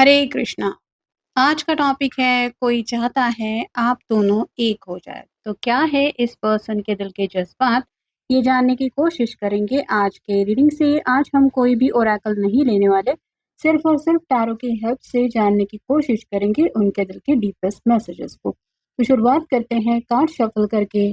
हरे कृष्णा। आज का टॉपिक है कोई चाहता है आप दोनों एक हो जाए। तो क्या है इस पर्सन के दिल के जज़्बात, ये जानने की कोशिश करेंगे आज के रीडिंग से। आज हम कोई भी ओरेकल नहीं लेने वाले, सिर्फ़ और सिर्फ़ टैरो की हेल्प से जानने की कोशिश करेंगे उनके दिल के डीपेस्ट मैसेजेस को। तो शुरुआत करते हैं कार्ड शफ़ल करके।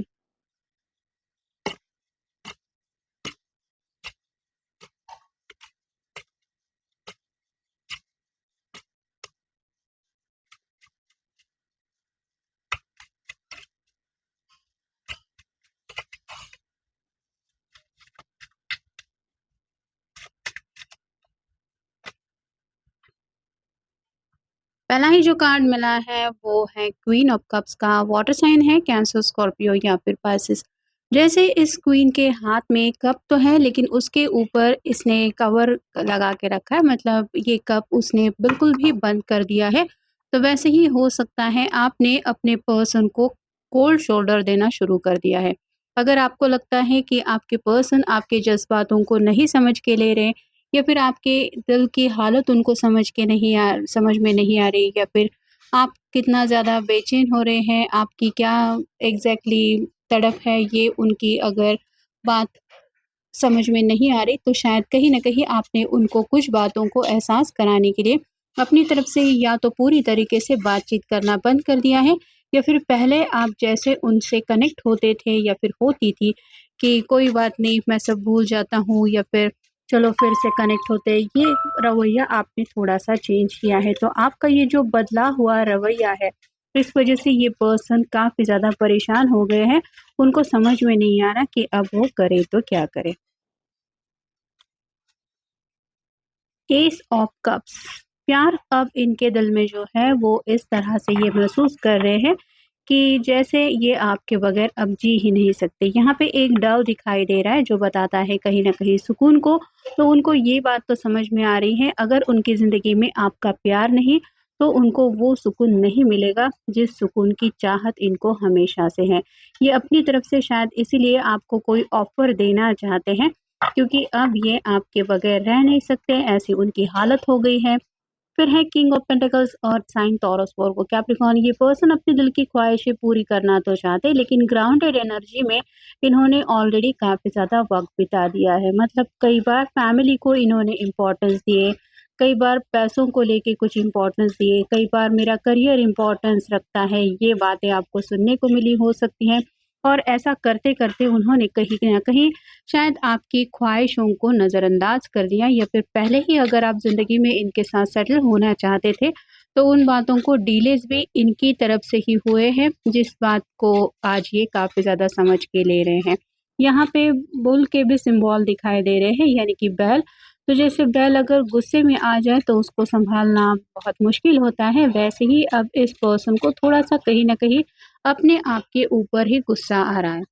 पहला ही जो कार्ड मिला है वो है क्वीन ऑफ कप्स का। वाटर साइन है कैंसर, स्कॉर्पियो या फिर पाइसेस। जैसे इस क्वीन के हाथ में कप तो है, लेकिन उसके ऊपर इसने कवर लगा के रखा है, मतलब ये कप उसने बिल्कुल भी बंद कर दिया है। तो वैसे ही हो सकता है आपने अपने पर्सन को कोल्ड शोल्डर देना शुरू कर दिया है। अगर आपको लगता है कि आपके पर्सन आपके जज्बातों को नहीं समझ के ले रहे, या फिर आपके दिल की हालत उनको समझ में नहीं आ रही, या फिर आप कितना ज़्यादा बेचैन हो रहे हैं, आपकी क्या एग्ज़ैक्टली तड़प है, ये उनकी अगर बात समझ में नहीं आ रही, तो शायद कहीं न कहीं आपने उनको कुछ बातों को एहसास कराने के लिए अपनी तरफ से या तो पूरी तरीके से बातचीत करना बंद कर दिया है, या फिर पहले आप जैसे उनसे कनेक्ट होते थे या फिर होती थी कि कोई बात नहीं, मैं सब भूल जाता हूँ, या फिर चलो फिर से कनेक्ट होते हैं, ये रवैया आपने थोड़ा-सा चेंज किया है। तो आपका ये जो बदला हुआ रवैया है, इस वज़ह से ये पर्सन काफ़ी ज़्यादा परेशान हो गए हैं। उनको समझ में नहीं आ रहा कि अब वो करें तो क्या करें? S of cups. प्यार अब इनके दिल में जो है वो इस तरह से ये महसूस कर रहे हैं कि जैसे ये आपके बगैर अब जी ही नहीं सकते। यहाँ पे एक डव दिखाई दे रहा है जो बताता है कहीं न कहीं सुकून को। तो उनको ये बात तो समझ में आ रही है, अगर उनकी ज़िंदगी में आपका प्यार नहीं, तो उनको वो सुकून नहीं मिलेगा जिस सुकून की चाहत इनको हमेशा से है। ये अपनी तरफ से शायद इसीलिए आपको कोई ऑफ़र देना चाहते हैं, क्योंकि अब ये आपके बगैर रह नहीं सकते, ऐसी उनकी हालत हो गई है। फिर है किंग ऑफ पेंटिकल्स और साइन टॉरस, वर्गो, कैप्रिकॉर्न। ये पर्सन अपने दिल की ख्वाहिशें पूरी करना तो चाहते हैं, लेकिन ग्राउंडेड एनर्जी में इन्होंने ऑलरेडी काफ़ी ज़्यादा वक़्त बिता दिया है। मतलब कई बार फैमिली को इन्होंने इम्पोर्टेंस दिए, कई बार पैसों को लेके कुछ इम्पोर्टेंस दिए, कई बार मेरा करियर इम्पोर्टेंस रखता है, ये बातें आपको सुनने को मिली हो सकती हैं। और ऐसा करते-करते उन्होंने कहीं न कहीं शायद आपकी ख्वाहिशों को नज़रअंदाज कर दिया, या फिर पहले ही अगर आप ज़िंदगी में इनके साथ सेटल होना चाहते थे, तो उन बातों को डिलेज़ भी इनकी तरफ से ही हुए हैं, जिस बात को आज ये काफ़ी ज़्यादा समझ के ले रहे हैं। यहाँ पे बुल के भी सिंबल दिखाई दे रहे हैं, यानी कि बैल। तो जैसे बैल अगर गुस्से में आ जाए तो उसको सँभालना बहुत मुश्किल होता है, वैसे ही अब इस पर्सन को थोड़ा-सा कहीं न कहीं अपने आप के ऊपर ही गुस्सा आ रहा है।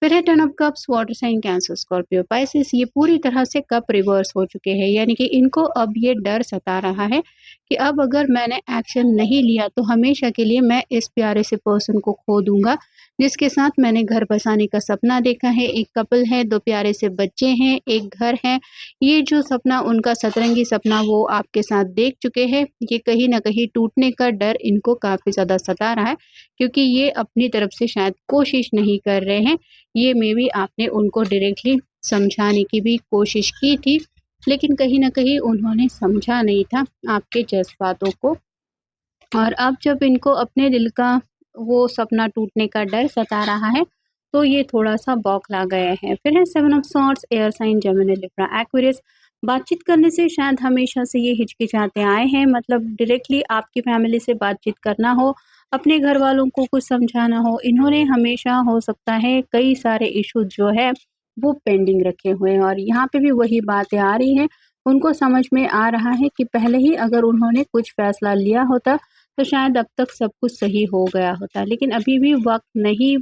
फिर है ten of cups, water sign Cancer, Scorpio, Pisces. ये पूरी तरह से कप रिवर्स हो चुके हैं, यानी कि इनको अब ये डर सता रहा है कि अब अगर मैंने एक्शन नहीं लिया तो हमेशा के लिए मैं इस प्यारे से पर्सन को खो दूंगा, जिसके साथ मैंने घर बसाने का सपना देखा है। एक कपल है, दो प्यारे से बच्चे हैं, एक घर है। ये जो सपना उनका सतरंगी सपना वो आपके साथ देख चुके हैं, ये कहीं ना कहीं टूटने का डर इनको काफ़ी ज़्यादा सता रहा है, क्योंकि ये अपनी तरफ से शायद कोशिश नहीं कर रहे हैं। ये मेबी आपने उनको डायरेक्टली समझाने की भी कोशिश की थी, लेकिन कहीं न कहीं उन्होंने समझा नहीं था आपके जज़्बातों को। और अब जब इनको अपने दिल का वो सपना टूटने का डर सता रहा है, तो ये थोड़ा-सा बौखला गए हैं। फिर है seven of swords, air sign, Gemini, Libra, Aquarius. बातचीत करने से शायद हमेशा से ये हिचकिचाते आए हैं, मतलब डायरेक्टली आपकी फैमिली से बातचीत करना हो, अपने घरवालों को कुछ समझाना हो, इन्होंने हमेशा हो सकता है कई सारे इश्यूज़ जो है वो पेंडिंग रखे हुए हैं, और यहाँ पे भी वही बातें आ रही हैं। उनको समझ में आ रहा है कि पहले ही अगर उन्होंने कुछ फ़ैसला लिया होता, तो शायद अब तक सब कुछ सही हो गया होता, लेकिन अभी भी वक़्त नहीं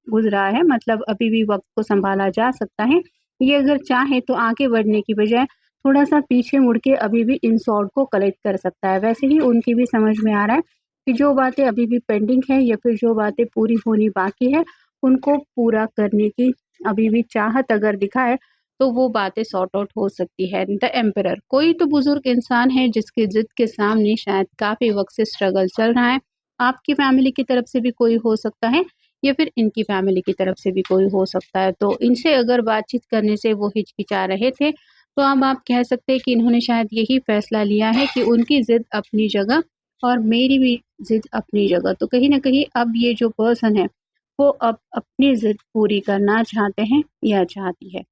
गुज़रा है, मतलब अभी भी वक़्त को सँभाला जा सकता है। ये अगर चाहे तो आगे बढ़ने की बजाय थोड़ा-सा पीछे मुड़ के अभी भी इन सॉर्ट को कलेक्ट कर सकता है। वैसे ही उनकी भी समझ में आ रहा है कि जो बातें अभी भी पेंडिंग है, या फिर जो बातें पूरी होनी बाकी है, उनको पूरा करने की अभी भी चाहत अगर दिखाए, तो वो बातें सॉर्ट आउट हो सकती है। द एम्परर, कोई तो बुजुर्ग इंसान है जिसकी जिद के सामने शायद काफ़ी वक्त से स्ट्रगल चल रहा है। आपकी फैमिली की तरफ से भी कोई हो सकता है या फिर इनकी फैमिली की तरफ से भी कोई हो सकता है। तो इनसे अगर बातचीत करने से वो हिचकिचा रहे थे, तो अब आप कह सकते हैं कि इन्होंने शायद यही फैसला लिया है कि उनकी ज़िद अपनी जगह और मेरी भी ज़िद अपनी जगह। तो कहीं न कहीं अब ये जो पर्सन है, वो अब अपनी ज़िद पूरी करना चाहते हैं या चाहती है।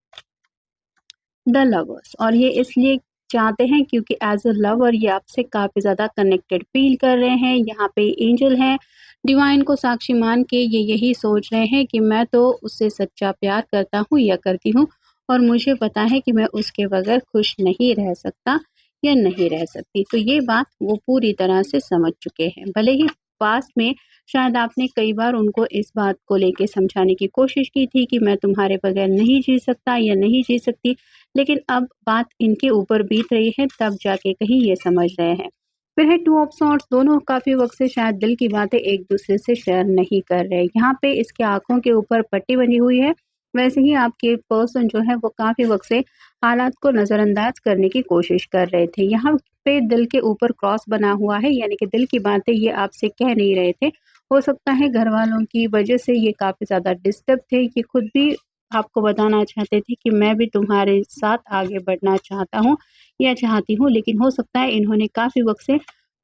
द लवर्स, और ये इसलिए चाहते हैं क्योंकि एज़ अ लवर ये आपसे काफ़ी ज़्यादा कनेक्टेड फ़ील कर रहे हैं। यहाँ पे एंजल है, डिवाइन को साक्षी मान के ये यही सोच रहे हैं कि मैं तो उससे सच्चा प्यार करता हूँ या करती हूँ और मुझे पता है कि मैं उसके बगैर खुश नहीं रह सकता या नहीं रह सकती। तो ये बात वो पूरी तरह से समझ चुके हैं। भले ही पास्ट में शायद आपने कई बार उनको इस बात को लेके समझाने की कोशिश की थी कि मैं तुम्हारे बगैर नहीं जी सकता या नहीं जी सकती, लेकिन अब बात इनके ऊपर बीत रही है, तब जाके कहीं ये समझ रहे हैं। फिर है टू ऑफ सॉर्ड्स, दोनों काफ़ी वक्त से शायद दिल की बातें एक दूसरे से शेयर नहीं कर रहे। यहाँ पे इसके आँखों के ऊपर पट्टी बनी हुई है। वैसे ही आपके पर्सन जो है वो काफ़ी वक्त से हालात को नज़रअंदाज करने की कोशिश कर रहे थे। यहाँ पे दिल के ऊपर क्रॉस बना हुआ है, यानी कि दिल की बातें ये आपसे कह नहीं रहे थे। हो सकता है घर वालों की वजह से ये काफ़ी ज़्यादा डिस्टर्ब थे, ये खुद भी आपको बताना चाहते थे कि मैं भी तुम्हारे साथ आगे बढ़ना चाहता हूँ या चाहती हूँ, लेकिन हो सकता है इन्होंने काफ़ी वक्त से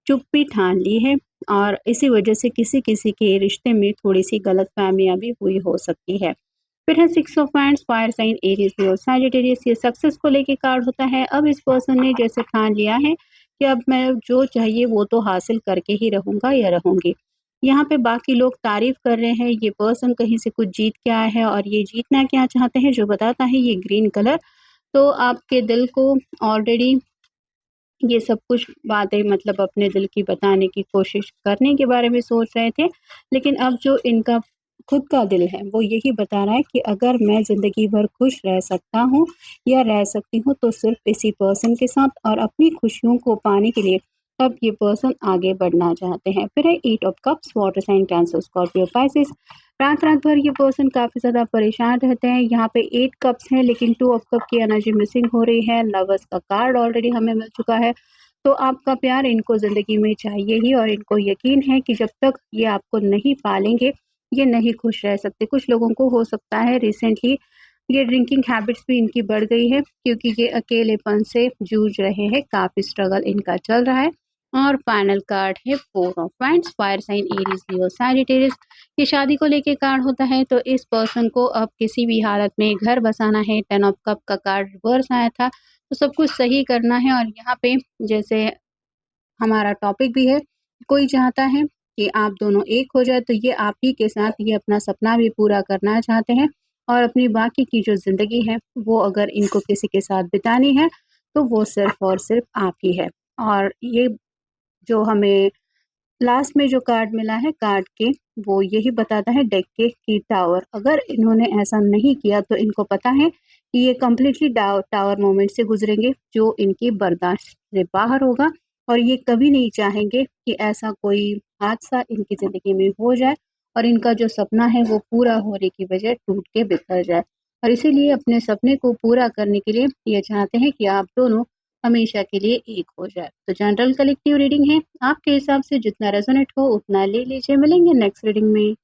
चुप्पी ठान ली है और इसी वजह से किसी-किसी के रिश्ते में थोड़ी-सी गलतफ़हमियाँ भी हुई हो सकती है। फिर है six of wands, fire sign Aries Leo Sagittarius, ये सक्सेस को लेके कार्ड होता है। अब इस पर्सन ने जैसे ठान लिया है कि अब मैं जो चाहिए वो तो हासिल करके ही रहूँगा या रहूँगी। यहाँ पे बाकी लोग तारीफ़ कर रहे हैं, ये पर्सन कहीं से कुछ जीत के आया है और ये जीतना क्या चाहते हैं जो बताता है ये ग्रीन कलर। तो आपके दिल को ऑलरेडी ये सब कुछ बातें मतलब अपने दिल की बताने की कोशिश करने के बारे में सोच रहे थे। लेकिन अब जो इनका खुद का दिल है वो यही बता रहा है कि अगर मैं ज़िंदगी भर खुश रह सकता हूँ या रह सकती हूँ तो सिर्फ़ इसी पर्सन के साथ, और अपनी खुशियों को पाने के लिए अब ये पर्सन आगे बढ़ना चाहते हैं। फिर है eight of cups, water sign Cancer Scorpio Pisces. रात-रात भर ये पर्सन काफ़ी ज़्यादा परेशान रहते हैं। यहाँ पे 8 कप्स हैं लेकिन 2 ऑफ कप की एनर्जी मिसिंग हो रही है। लवर्स का कार्ड ऑलरेडी हमें मिल चुका है। तो आपका प्यार इनको ज़िंदगी में चाहिए ही और इनको यकीन है कि जब तक ये आपको नहीं पालेंगे, ये नहीं खुश रह सकते। कुछ लोगों को हो सकता है रिसेंटली ये ड्रिंकिंग हैबिट्स भी इनकी बढ़ गई है क्योंकि ये अकेलेपन से जूझ रहे हैं, काफ़ी स्ट्रगल इनका चल रहा है। और फाइनल कार्ड है four of wands, fire sign Aries Leo Sagittarius. ये शादी को लेके कार्ड होता है, तो इस पर्सन को अब किसी भी हालत में घर बसाना है। 10 ऑफ कप का कार्ड रिवर्स आया था, तो सब कुछ सही करना है। और यहाँ पे जैसे हमारा टॉपिक भी है, कोई चाहता है कि आप दोनों एक हो जाए, तो ये आप ही के साथ ये अपना सपना भी पूरा करना चाहते हैं और अपनी बाकी की जो ज़िंदगी है, वो अगर इनको किसी के साथ बितानी है, तो वो सिर्फ़ और सिर्फ़ आप ही है। और ये जो हमें लास्ट में जो कार्ड मिला है कार्ड के, वो यही बताता है डेक के कि टावर, अगर इन्होंने ऐसा नहीं किया तो इनको पता है कि ये कंप्लीटली टावर मोमेंट से गुजरेंगे जो इनकी बर्दाश्त से बाहर होगा और ये कभी नहीं चाहेंगे कि ऐसा कोई हादसा इनकी ज़िंदगी में हो जाए और इनका जो सपना है वो पूरा होने की बजाय टूट के बिखर जाए। और इसीलिए अपने सपने को पूरा करने के लिए ये चाहते हैं कि आप दोनों हमेशा के लिए एक हो जाए। तो जनरल कलेक्टिव रीडिंग है, आपके हिसाब से जितना रेजोनेट हो उतना ले लीजिए। मिलेंगे नेक्स्ट रीडिंग में।